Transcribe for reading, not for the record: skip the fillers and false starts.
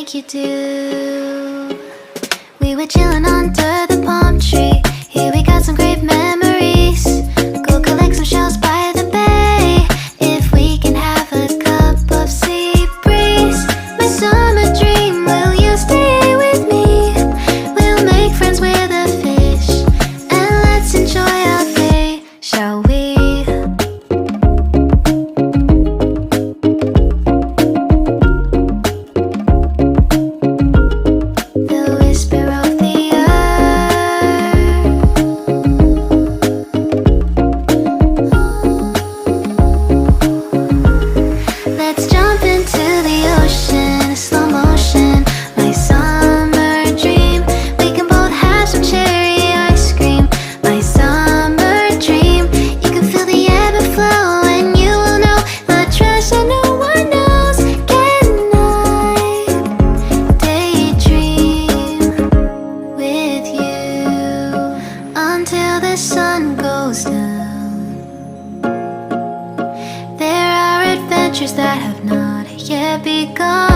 like you do. We were chilling under the palm tree. Here we got some great memories. Go collect some shells by the bay. If we can have a cup of sea breeze. My summer dream, will you stay with me? We'll make friends with the fish, and let's enjoy our day, shall we? Until the sun goes down, there are adventures that have not yet begun.